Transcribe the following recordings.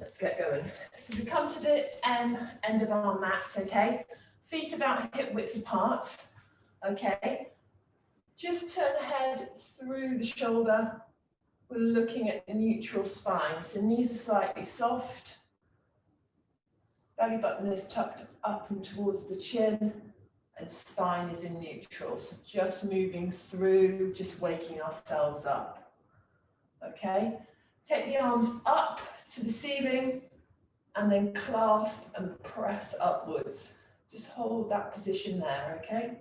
Let's get going. So we come to the end of our mat, okay? Feet about hip width apart, okay? Just turn the head through the shoulder. We're looking at the neutral spine. So knees are slightly soft. Belly button is tucked up and towards the chin, and spine is in neutral. So just moving through, just waking ourselves up. Okay? Take the arms up to the ceiling and then clasp and press upwards. Just hold that position there, okay?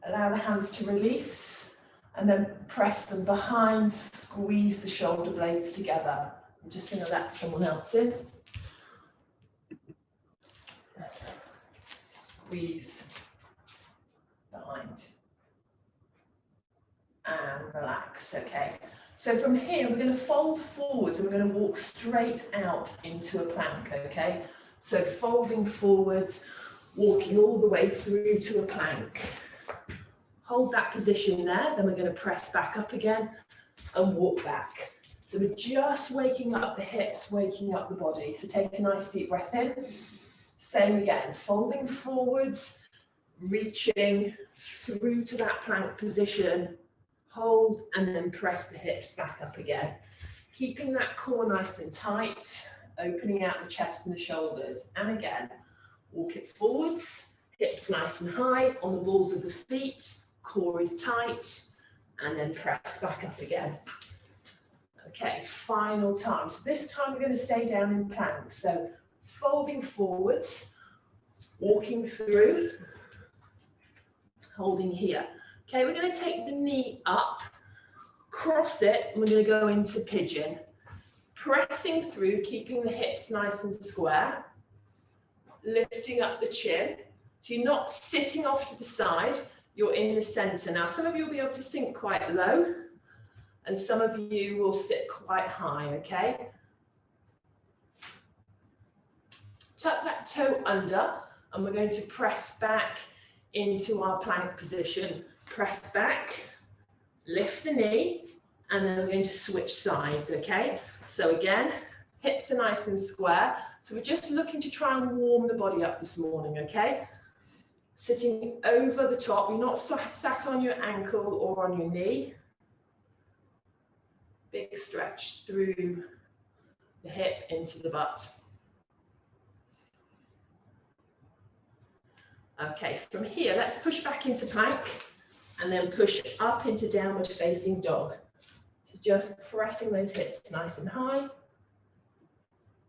Allow the hands to release and then press them behind, squeeze the shoulder blades together. I'm just going to let someone else in. Squeeze behind. And relax, okay. So from here, we're going to fold forwards and we're going to walk straight out into a plank, okay? So folding forwards, walking all the way through to a plank. Hold that position there, then we're going to press back up again and walk back. So we're just waking up the hips, waking up the body. So take a nice deep breath in. Same again, folding forwards, reaching through to that plank position. Hold and then press the hips back up again. Keeping that core nice and tight, opening out the chest and the shoulders. And again, walk it forwards, hips nice and high on the balls of the feet, core is tight, and then press back up again. Okay, final time. So this time we're going to stay down in plank. So folding forwards, walking through, holding here. Okay, we're going to take the knee up, cross it, and we're going to go into pigeon. Pressing through, keeping the hips nice and square, lifting up the chin. So you're not sitting off to the side, you're in the center. Now, some of you will be able to sink quite low, and some of you will sit quite high, okay? Tuck that toe under, and we're going to press back into our plank position. Press back, lift the knee, and then we're going to switch sides, okay? So again, hips are nice and square. So we're just looking to try and warm the body up this morning, okay? Sitting over the top, you're not sat on your ankle or on your knee. Big stretch through the hip into the butt. Okay, from here, let's push back into plank and then push up into downward facing dog. So just pressing those hips nice and high.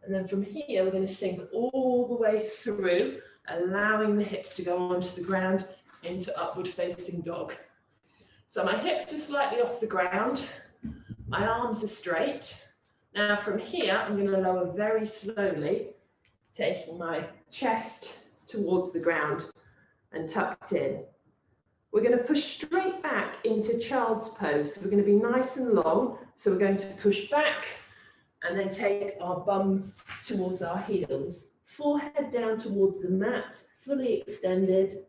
And then from here, we're going to sink all the way through, allowing the hips to go onto the ground into upward facing dog. So my hips are slightly off the ground. My arms are straight. Now from here, I'm going to lower very slowly, taking my chest towards the ground and tucked in. We're going to push straight back into child's pose. So we're going to be nice and long. So we're going to push back and then take our bum towards our heels. Forehead down towards the mat, fully extended,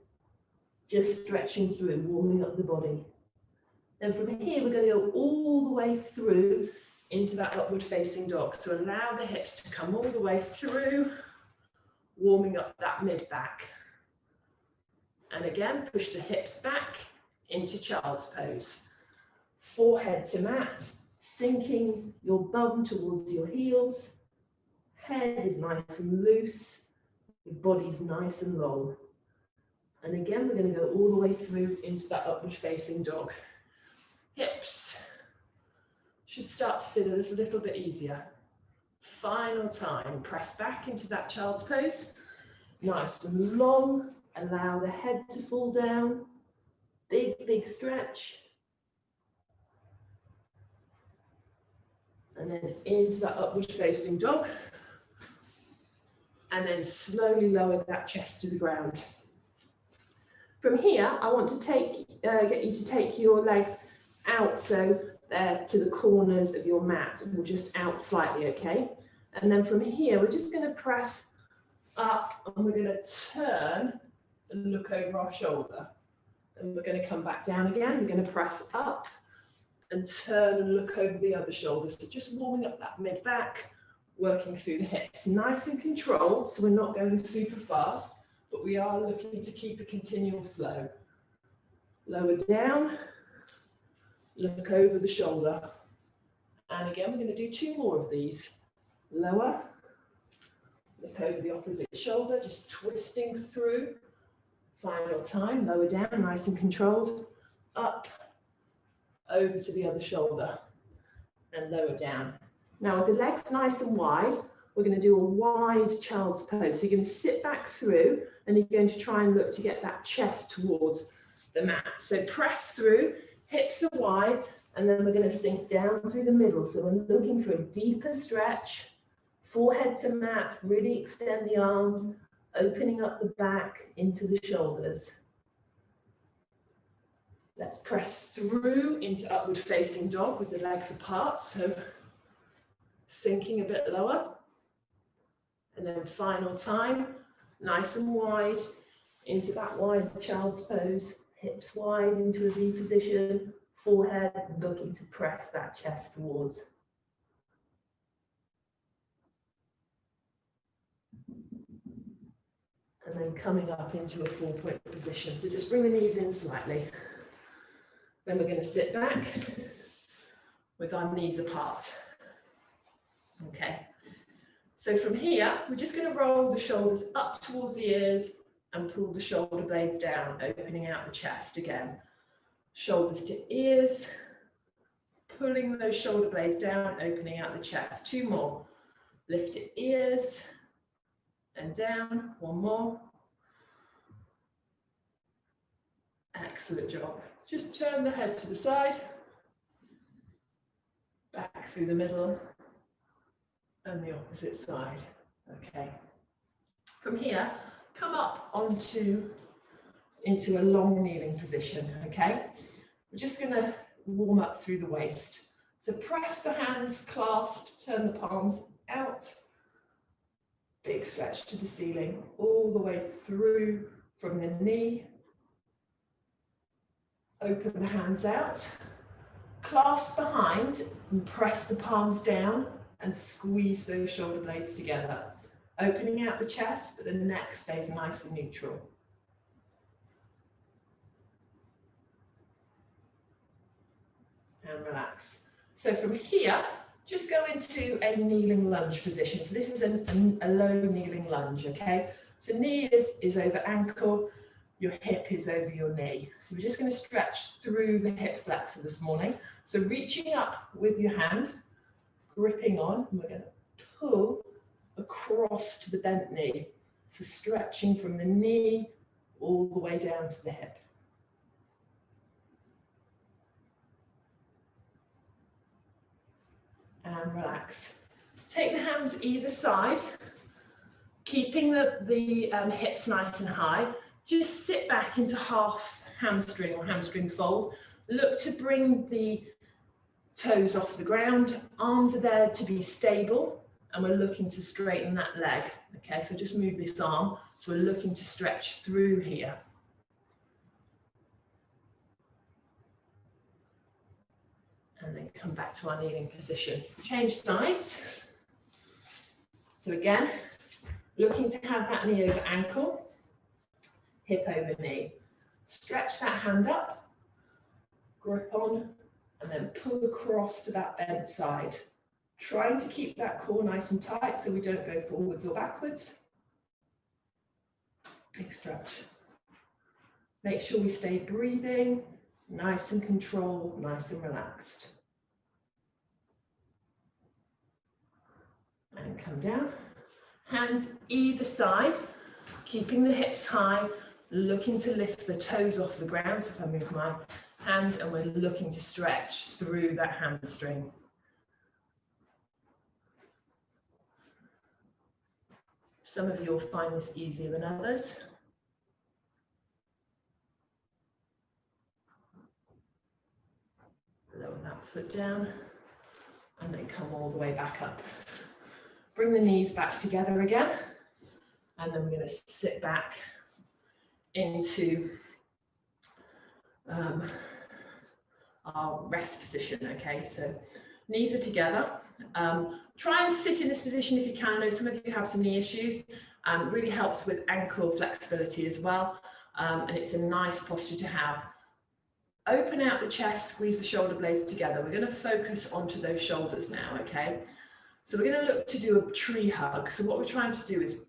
just stretching through, warming up the body. Then from here, we're going to go all the way through into that upward facing dog. So allow the hips to come all the way through, warming up that mid back. And again, push the hips back into child's pose. Forehead to mat, sinking your bum towards your heels. Head is nice and loose, your body's nice and long. And again, we're going to go all the way through into that upward facing dog. Hips should start to feel a little bit easier. Final time, press back into that child's pose. Nice and long, allow the head to fall down. Big stretch. And then into that upward facing dog. And then slowly lower that chest to the ground. From here, I want to get you to take your legs out, so they're to the corners of your mat, or just out slightly, okay? And then from here, we're just going to press up and we're going to turn and look over our shoulder. And we're going to come back down again. We're going to press up and turn and look over the other shoulder. So just warming up that mid-back, working through the hips. Nice and controlled, so we're not going super fast, but we are looking to keep a continual flow. Lower down, look over the shoulder. And again, we're going to do 2 more of these. Lower, look over the opposite shoulder, just twisting through. Final time, lower down, nice and controlled. Up, over to the other shoulder, and lower down. Now with the legs nice and wide, we're going to do a wide child's pose. So you're going to sit back through, and you're going to try and look to get that chest towards the mat. So press through, hips are wide, and then we're going to sink down through the middle. So we're looking for a deeper stretch, forehead to mat, really extend the arms, opening up the back into the shoulders. Let's press through into upward facing dog with the legs apart. So sinking a bit lower. And then final time, nice and wide into that wide child's pose. Hips wide into a V position. Forehead looking to press that chest towards. And then coming up into a 4-point position. So just bring the knees in slightly. Then we're going to sit back with our knees apart. Okay. So from here, we're just going to roll the shoulders up towards the ears and pull the shoulder blades down, opening out the chest again. Shoulders to ears, pulling those shoulder blades down, opening out the chest. 2 more. Lift to ears and down. 1 more. Excellent job. Just turn the head to the side, back through the middle, and the opposite side. Okay. From here, come up into a long kneeling position, okay? We're just going to warm up through the waist. So press the hands, clasp, turn the palms out. Big stretch to the ceiling, all the way through from the knee. Open the hands out. Clasp behind and press the palms down and squeeze those shoulder blades together. Opening out the chest, but the neck stays nice and neutral. And relax. So from here, just go into a kneeling lunge position. So this is a low kneeling lunge, okay? So knee is over ankle, your hip is over your knee. So we're just going to stretch through the hip flexor this morning. So reaching up with your hand, gripping on, and we're going to pull across to the bent knee. So stretching from the knee all the way down to the hip. And relax. Take the hands either side, keeping the hips nice and high. Just sit back into half hamstring or hamstring fold. Look to bring the toes off the ground. Arms are there to be stable, and we're looking to straighten that leg. Okay, so just move this arm. So we're looking to stretch through here. And then come back to our kneeling position. Change sides. So again, looking to have that knee over ankle, hip over knee. Stretch that hand up, grip on, and then pull across to that bent side. Trying to keep that core nice and tight so we don't go forwards or backwards. Big stretch. Make sure we stay breathing, nice and controlled, nice and relaxed. And come down. Hands either side, keeping the hips high, looking to lift the toes off the ground. So if I move my hand, and we're looking to stretch through that hamstring. Some of you will find this easier than others. Lower that foot down, and then come all the way back up. Bring the knees back together again, and then we're going to sit back into our our rest position, okay? So knees are together. Try and sit in this position if you can. I know some of you have some knee issues. Really helps with ankle flexibility as well. And it's a nice posture to have. Open out the chest, squeeze the shoulder blades together. We're going to focus onto those shoulders now, okay? So we're going to look to do a tree hug. So what we're trying to do is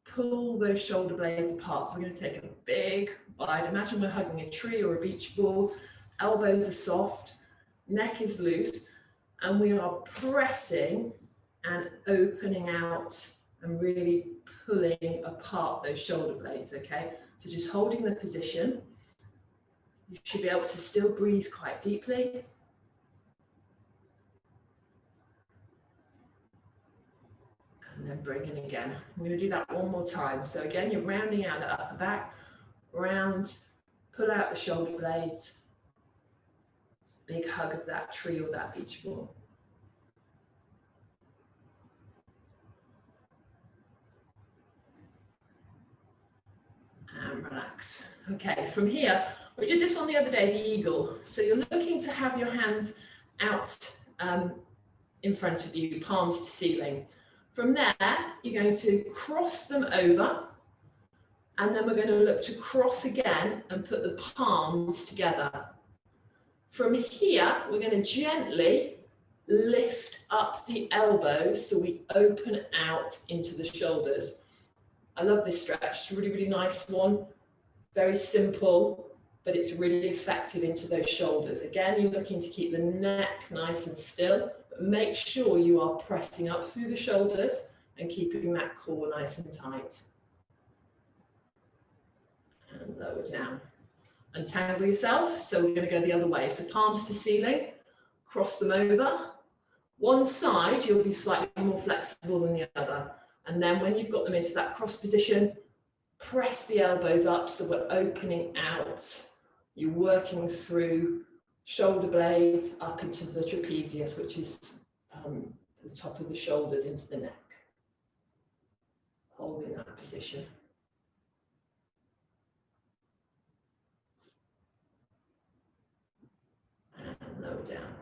pull those shoulder blades apart. So we're going to take a big bite. Imagine we're hugging a tree or a beach ball. Elbows are soft, neck is loose, and we are pressing and opening out and really pulling apart those shoulder blades, okay? So just holding the position. You should be able to still breathe quite deeply. And then bring in again. I'm going to do that one more time. So again, you're rounding out the upper back, round, pull out the shoulder blades. Big hug of that tree or that beach ball. And relax. Okay, from here, we did this one the other day, the eagle. So you're looking to have your hands out in front of you, palms to ceiling. From there, you're going to cross them over, and then we're going to look to cross again and put the palms together. From here, we're going to gently lift up the elbows so we open out into the shoulders. I love this stretch. It's a really, really nice one. Very simple, but it's really effective into those shoulders. Again, you're looking to keep the neck nice and still, but make sure you are pressing up through the shoulders and keeping that core nice and tight. And lower down. Untangle yourself. So we're going to go the other way. So palms to ceiling, cross them over. One side, you'll be slightly more flexible than the other. And then when you've got them into that cross position, press the elbows up so we're opening out. You're working through shoulder blades up into the trapezius, which is the top of the shoulders into the neck. Holding that position. And lower down.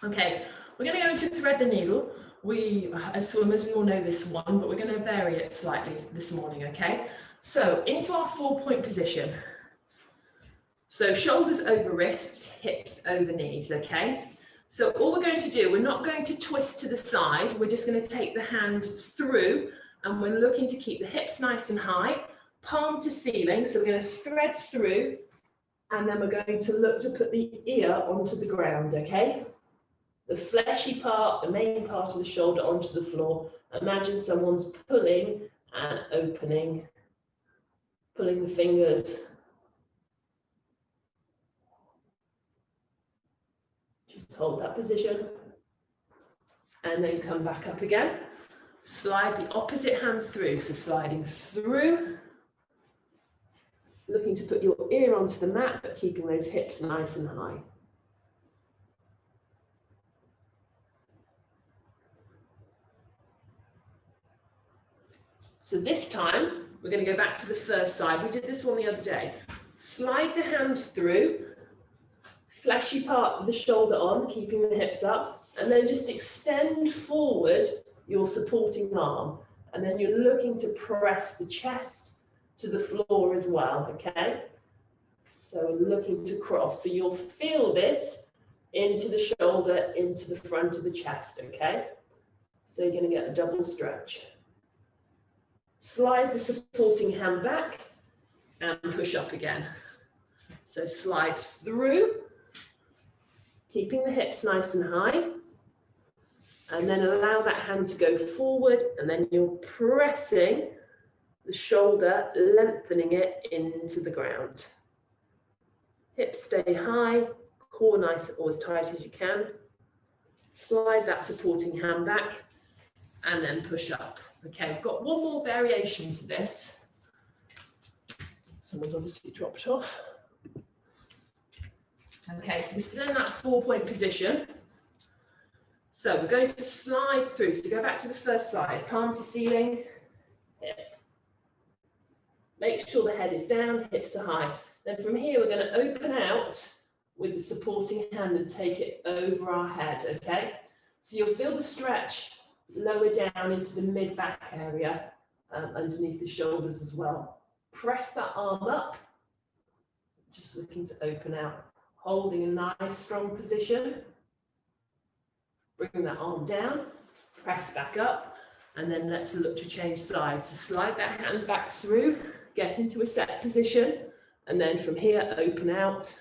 Okay, we're going to go into thread the needle. As swimmers, we all know this one, but we're going to vary it slightly this morning, okay? So into our 4-point position. So shoulders over wrists, hips over knees, okay? So all we're going to do, we're not going to twist to the side. We're just going to take the hand through, and we're looking to keep the hips nice and high, palm to ceiling. So we're going to thread through, and then we're going to look to put the ear onto the ground, okay? The fleshy part, the main part of the shoulder onto the floor. Imagine someone's pulling and opening, pulling the fingers. Just hold that position and then come back up again. Slide the opposite hand through, so sliding through, looking to put your ear onto the mat, but keeping those hips nice and high. So this time, we're going to go back to the first side. We did this one the other day. Slide the hand through, fleshy part of the shoulder on, keeping the hips up, and then just extend forward your supporting arm. And then you're looking to press the chest to the floor as well, okay? So looking to cross. So you'll feel this into the shoulder, into the front of the chest, okay? So you're going to get a double stretch. Slide the supporting hand back and push up again. So slide through, keeping the hips nice and high, and then allow that hand to go forward, and then you're pressing the shoulder, lengthening it into the ground. Hips stay high, core nice or as tight as you can. Slide that supporting hand back, and then push up. Okay, I've got one more variation to this. Someone's obviously dropped off. Okay, so we're still in that 4-point position. So we're going to slide through. So go back to the first side, palm to ceiling, hip. Make sure the head is down, hips are high. Then from here, we're going to open out with the supporting hand and take it over our head, okay? So you'll feel the stretch lower down into the mid-back area, underneath the shoulders as well. Press that arm up, just looking to open out, holding a nice strong position. Bring that arm down, press back up, and then let's look to change sides. So slide that hand back through, get into a set position, and then from here, open out,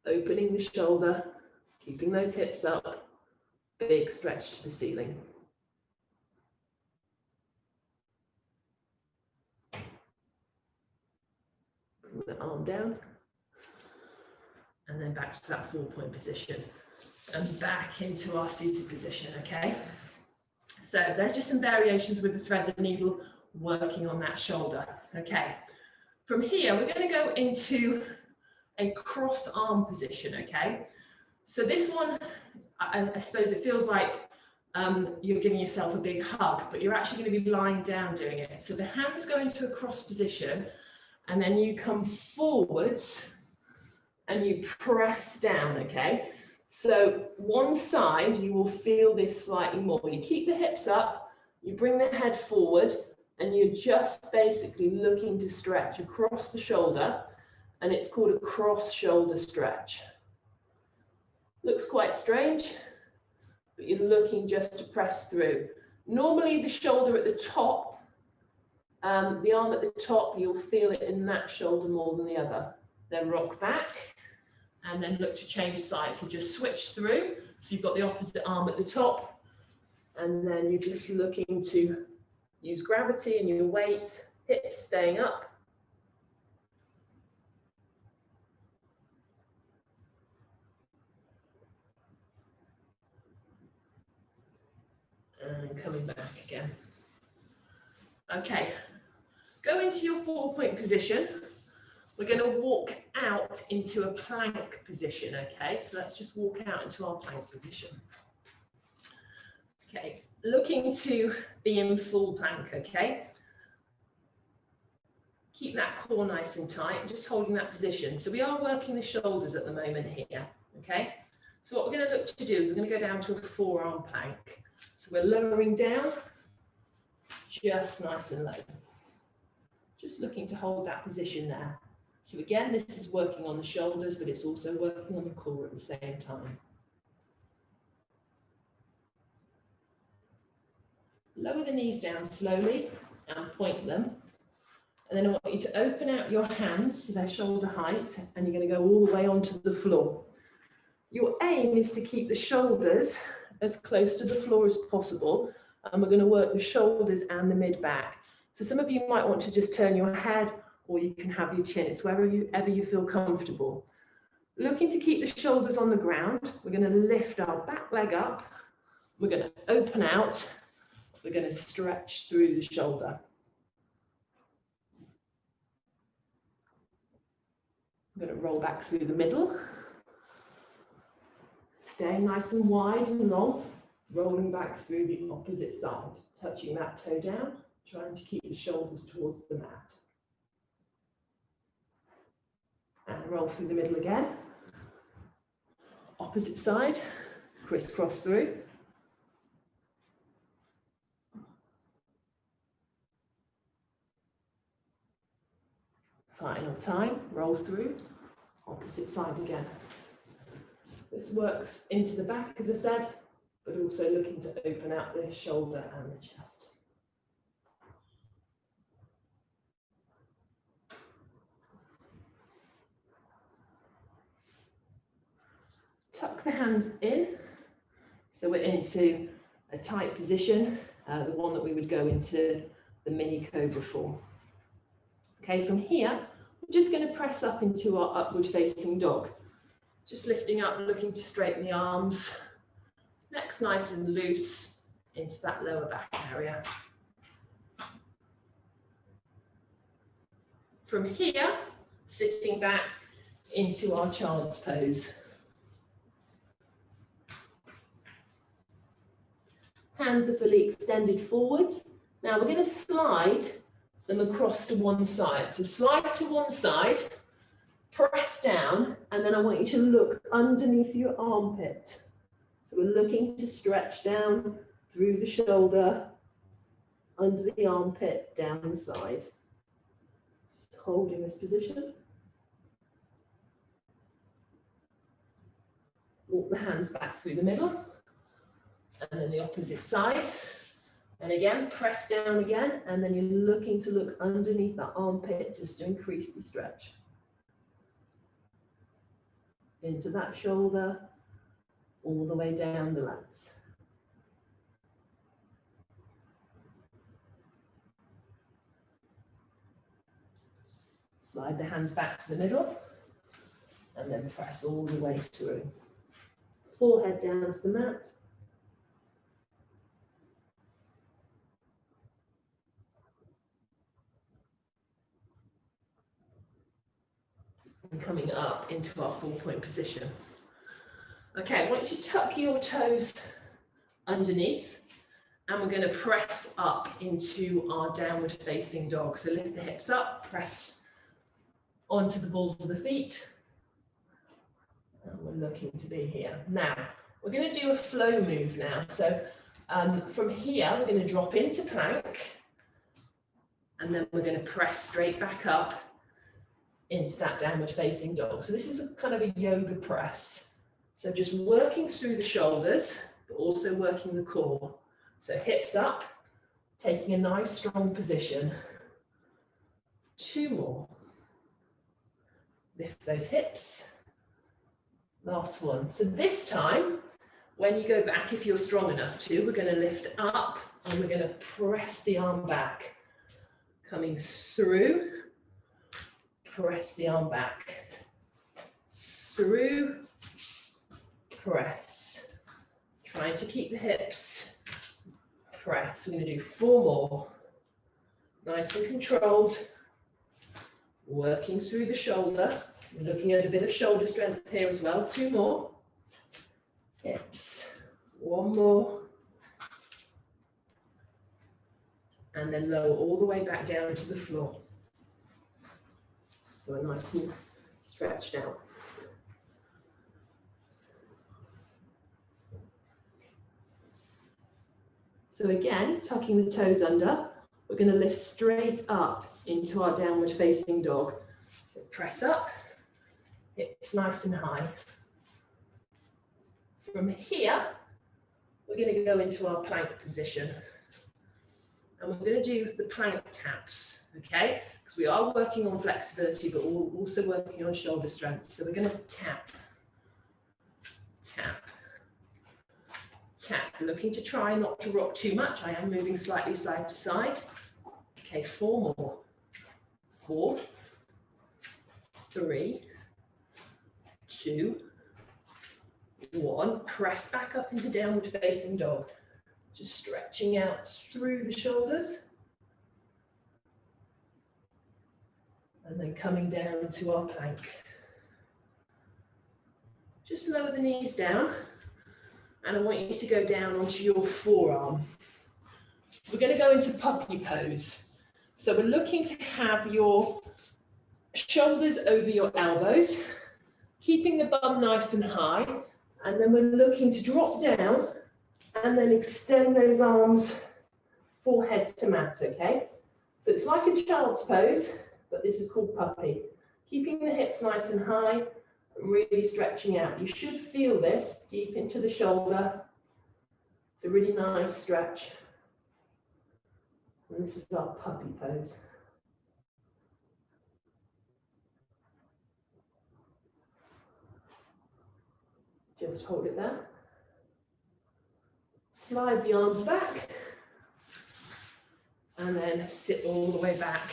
opening the shoulder, keeping those hips up, big stretch to the ceiling. Bring the arm down, and then back to that 4-point position, and back into our seated position, okay? So there's just some variations with the thread, the needle, working on that shoulder, okay? From here, we're going to go into a cross arm position, okay? So this one, I suppose it feels like you're giving yourself a big hug, but you're actually going to be lying down doing it. So the hands go into a cross position, and then you come forwards and you press down, okay? So one side, you will feel this slightly more. You keep the hips up, you bring the head forward, and you're just basically looking to stretch across the shoulder, and it's called a cross shoulder stretch. Looks quite strange, but you're looking just to press through. Normally the shoulder at the top, the arm at the top, you'll feel it in that shoulder more than the other. Then rock back, and then look to change sides. So just switch through. So you've got the opposite arm at the top, and then you're just looking to use gravity and your weight, hips staying up. And coming back again. Okay, go into your 4-point position. We're going to walk out into a plank position, okay? So let's just walk out into our plank position. Okay, looking to be in full plank, okay? Keep that core nice and tight, just holding that position. So we are working the shoulders at the moment here, okay? So what we're going to look to do is we're going to go down to a 4-arm plank. So we're lowering down, just nice and low. Just looking to hold that position there. So again, this is working on the shoulders, but it's also working on the core at the same time. Lower the knees down slowly and point them. And then I want you to open out your hands to their shoulder height, and you're going to go all the way onto the floor. Your aim is to keep the shoulders as close to the floor as possible, and we're going to work the shoulders and the mid-back. So some of you might want to just turn your head, or you can have your chin. It's wherever you feel comfortable. Looking to keep the shoulders on the ground, we're going to lift our back leg up, we're going to open out, we're going to stretch through the shoulder. I'm going to roll back through the middle, staying nice and wide and long, rolling back through the opposite side, touching that toe down, trying to keep the shoulders towards the mat. And roll through the middle again. Opposite side, crisscross through. Final time, roll through, opposite side again. This works into the back, as I said, but also looking to open out the shoulder and the chest. Tuck the hands in, so we're into a tight position, the one that we would go into the mini cobra for. Okay, from here, we're just going to press up into our upward facing dog. Just lifting up, looking to straighten the arms, neck's nice and loose into that lower back area. From here, sitting back into our child's pose. Hands are fully extended forwards. Now we're going to slide them across to one side. So slide to one side, press down, and then I want you to look underneath your armpit. So we're looking to stretch down through the shoulder, under the armpit, down the side. Just holding this position. Walk the hands back through the middle, and then the opposite side. And again, press down again, and then you're looking to look underneath that armpit just to increase the stretch. Into that shoulder, all the way down the lats. Slide the hands back to the middle, and then press all the way through. Forehead down to the mat. And coming up into our 4-point position. Okay, I want you to tuck your toes underneath, and we're going to press up into our downward facing dog. So lift the hips up, press onto the balls of the feet. And we're looking to be here. Now, we're going to do a flow move now. So from here, we're going to drop into plank, and then we're going to press straight back up into that downward facing dog. So this is a kind of a yoga press. So just working through the shoulders, but also working the core. So hips up, taking a nice strong position. 2 more. Lift those hips. Last one. So this time, when you go back, if you're strong enough to, we're going to lift up and we're going to press the arm back. Coming through, press the arm back. Through, press. Trying to keep the hips. Press. We're going to do 4 more. Nice and controlled. Working through the shoulder. So looking at a bit of shoulder strength here as well. 2 more. Hips. 1 more. And then lower all the way back down to the floor. So nice and stretched out. So again, tucking the toes under, we're going to lift straight up into our downward facing dog. So press up, hips nice and high. From here, we're going to go into our plank position. And we're going to do the plank taps, okay? Because we are working on flexibility, but we're also working on shoulder strength. So we're going to tap, tap, tap. Looking to try not to rock too much. I am moving slightly side to side. Okay, 4 more. 4, 3, 2, 1. Press back up into downward facing dog. Just stretching out through the shoulders. And then coming down to our plank. Just lower the knees down. And I want you to go down onto your forearm. We're going to go into puppy pose. So we're looking to have your shoulders over your elbows, keeping the bum nice and high. And then we're looking to drop down and then extend those arms forehead to mat, okay? So it's like a child's pose, but this is called puppy. Keeping the hips nice and high and really stretching out. You should feel this deep into the shoulder. It's a really nice stretch. And this is our puppy pose. Just hold it there. Slide the arms back. And then sit all the way back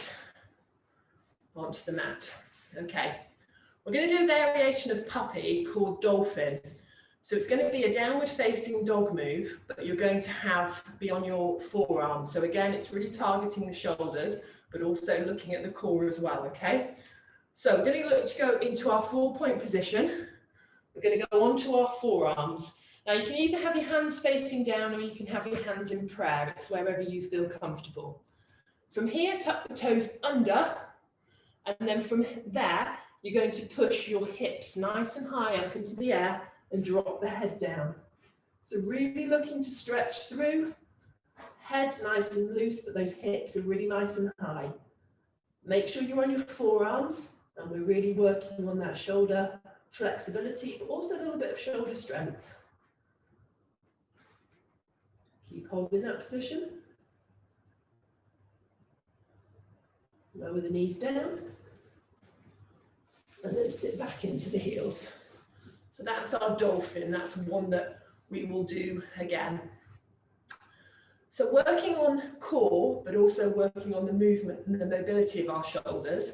onto the mat. Okay. We're going to do a variation of puppy called dolphin. So it's going to be a downward facing dog move, but you're going to be on your forearm. So again, it's really targeting the shoulders, but also looking at the core as well, okay? So we're going to look to go into our 4-point position. We're going to go onto our forearms. Now you can either have your hands facing down or you can have your hands in prayer. It's wherever you feel comfortable. From here, tuck the toes under, and then from there, you're going to push your hips nice and high up into the air and drop the head down. So really looking to stretch through, head's nice and loose, but those hips are really nice and high. Make sure you're on your forearms, and we're really working on that shoulder flexibility, but also a little bit of shoulder strength. Keep holding that position. Lower the knees down. And then sit back into the heels. So that's our dolphin. That's one that we will do again. So working on core, but also working on the movement and the mobility of our shoulders,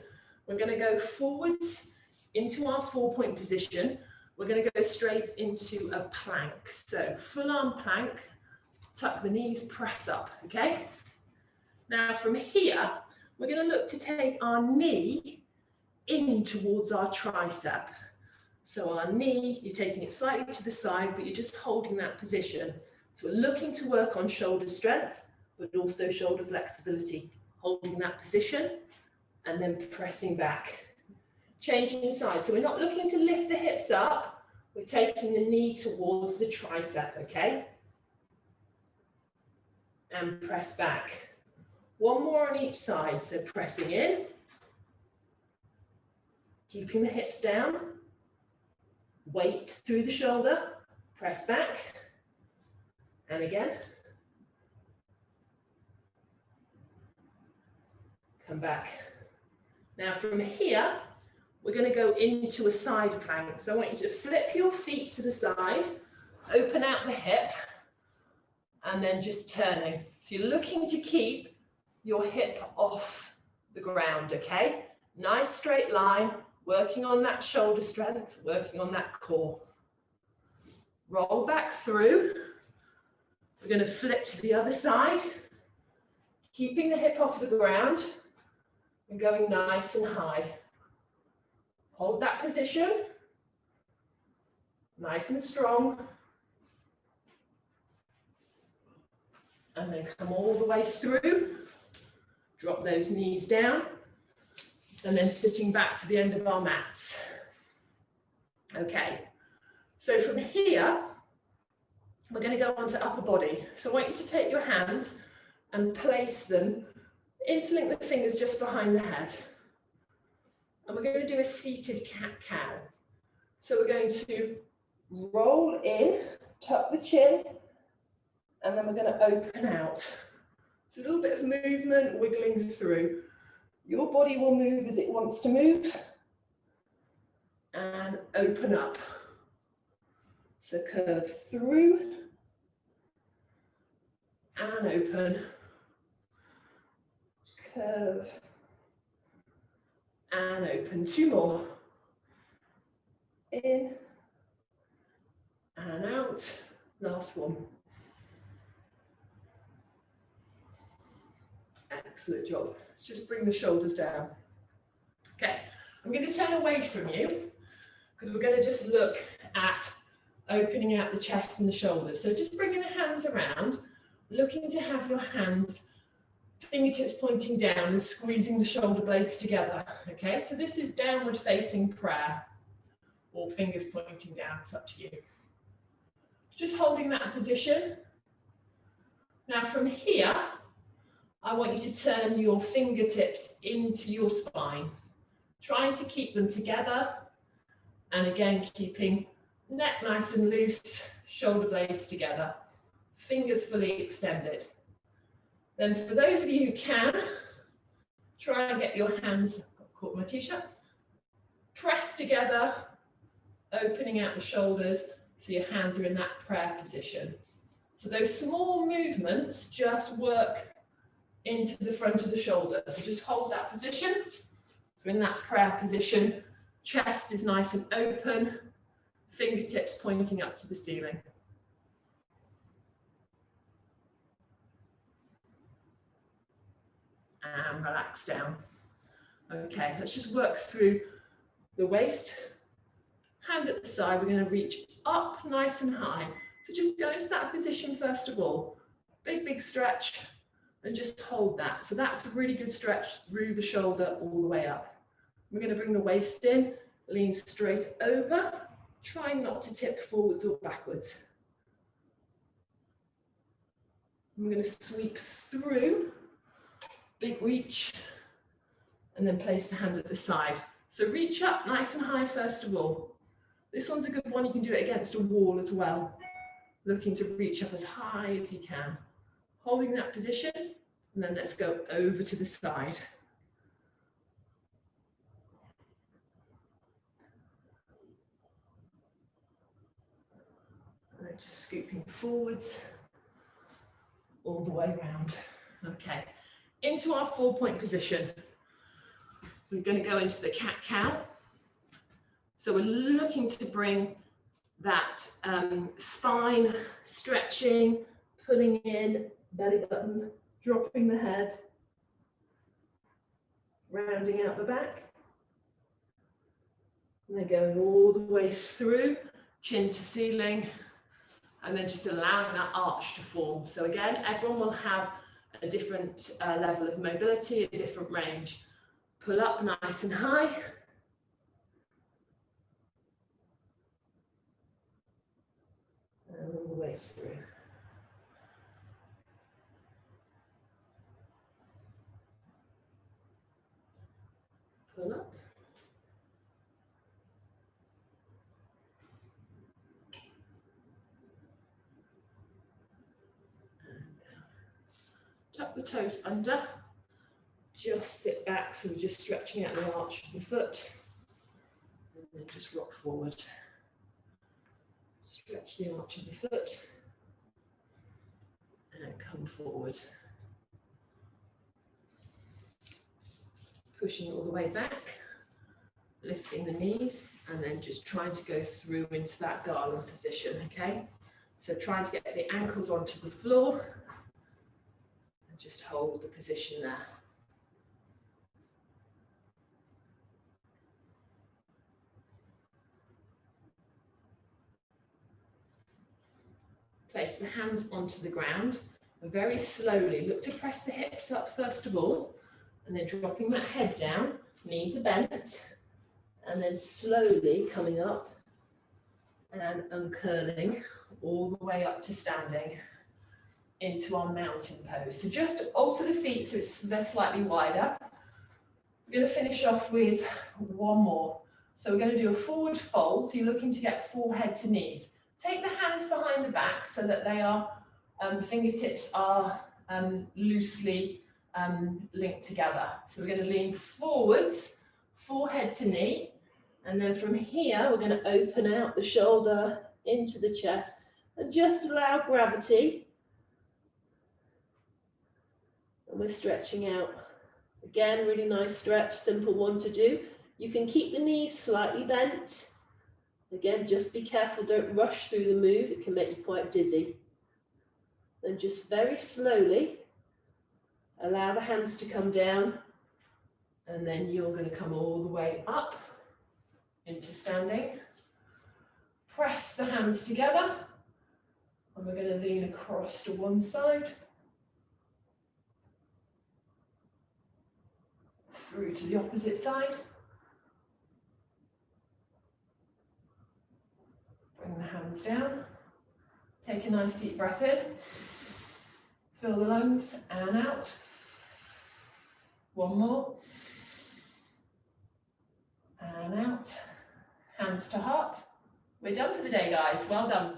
we're going to go forwards into our 4-point position. We're going to go straight into a plank. So full arm plank, tuck the knees, press up, okay? Now from here, we're going to look to take our knee in towards our tricep. So our knee, you're taking it slightly to the side, but you're just holding that position. So we're looking to work on shoulder strength, but also shoulder flexibility, holding that position and then pressing back. Changing sides. So we're not looking to lift the hips up, we're taking the knee towards the tricep, okay? And press back. One more on each side, so pressing in, keeping the hips down, weight through the shoulder, press back, and again. Come back. Now from here, we're going to go into a side plank. So I want you to flip your feet to the side, open out the hip, and then just turning. So you're looking to keep your hip off the ground, okay? Nice straight line, working on that shoulder strength, working on that core. Roll back through. We're going to flip to the other side, keeping the hip off the ground and going nice and high. Hold that position, nice and strong. And then come all the way through. Drop those knees down. And then sitting back to the end of our mats. Okay, so from here, we're going to go on to upper body. So I want you to take your hands and place them, interlink the fingers just behind the head. And we're going to do a seated cat-cow. So we're going to roll in, tuck the chin, and then we're going to open out. It's a little bit of movement, wiggling through. Your body will move as it wants to move. And open up. So curve through. And open. Curve. And open. 2 more. In. And out. Last one. Excellent job. Just bring the shoulders down. Okay, I'm going to turn away from you because we're going to just look at opening out the chest and the shoulders. So just bringing the hands around, looking to have your hands, fingertips pointing down and squeezing the shoulder blades together. Okay, so this is downward facing prayer, or fingers pointing down, it's up to you. Just holding that position. Now from here, I want you to turn your fingertips into your spine, trying to keep them together, and again, keeping neck nice and loose, shoulder blades together, fingers fully extended. Then for those of you who can, try and get your hands, I've caught my t-shirt, press together, opening out the shoulders, so your hands are in that prayer position. So those small movements just work into the front of the shoulder. So just hold that position. So in that prayer position, chest is nice and open, fingertips pointing up to the ceiling. And relax down. Okay, let's just work through the waist. Hand at the side, we're going to reach up nice and high. So just go into that position first of all. Big, big stretch. And just hold that. So that's a really good stretch through the shoulder all the way up. We're going to bring the waist in, lean straight over, trying not to tip forwards or backwards. I'm going to sweep through, big reach, and then place the hand at the side. So reach up nice and high first of all. This one's a good one, you can do it against a wall as well. Looking to reach up as high as you can. Holding that position, and then let's go over to the side. And then just scooping forwards, all the way around. Okay, into our 4-point position. We're going to go into the cat-cow. So we're looking to bring that spine stretching, pulling in, belly button, dropping the head, rounding out the back. And then going all the way through, chin to ceiling, and then just allowing that arch to form. So again, everyone will have a different level of mobility, a different range. Pull up nice and high. And all the way through. Pull up. And down. Tuck the toes under. Just sit back, so we're just stretching out the arch of the foot. And then just rock forward. Stretch the arch of the foot. And come forward. Pushing all the way back. Lifting the knees. And then just trying to go through into that garland position, okay? So trying to get the ankles onto the floor. And just hold the position there. Place the hands onto the ground, and very slowly look to press the hips up first of all, and then dropping that head down, knees are bent, and then slowly coming up and uncurling all the way up to standing into our mountain pose. So just alter the feet so they're slightly wider. We're going to finish off with one more. So we're going to do a forward fold, so you're looking to get forehead to knees. Take the hands behind the back so that they are, fingertips are loosely linked together. So we're going to lean forwards, forehead to knee, and then from here we're going to open out the shoulder into the chest and just allow gravity. And we're stretching out. Again, really nice stretch, simple one to do. You can keep the knees slightly bent. Again, just be careful, don't rush through the move, it can make you quite dizzy. Then just very slowly, allow the hands to come down, and then you're going to come all the way up into standing. Press the hands together, and we're going to lean across to one side, through to the opposite side. Bring the hands down. Take a nice deep breath in. Fill the lungs and out. One more. And out. Hands to heart. We're done for the day, guys. Well done.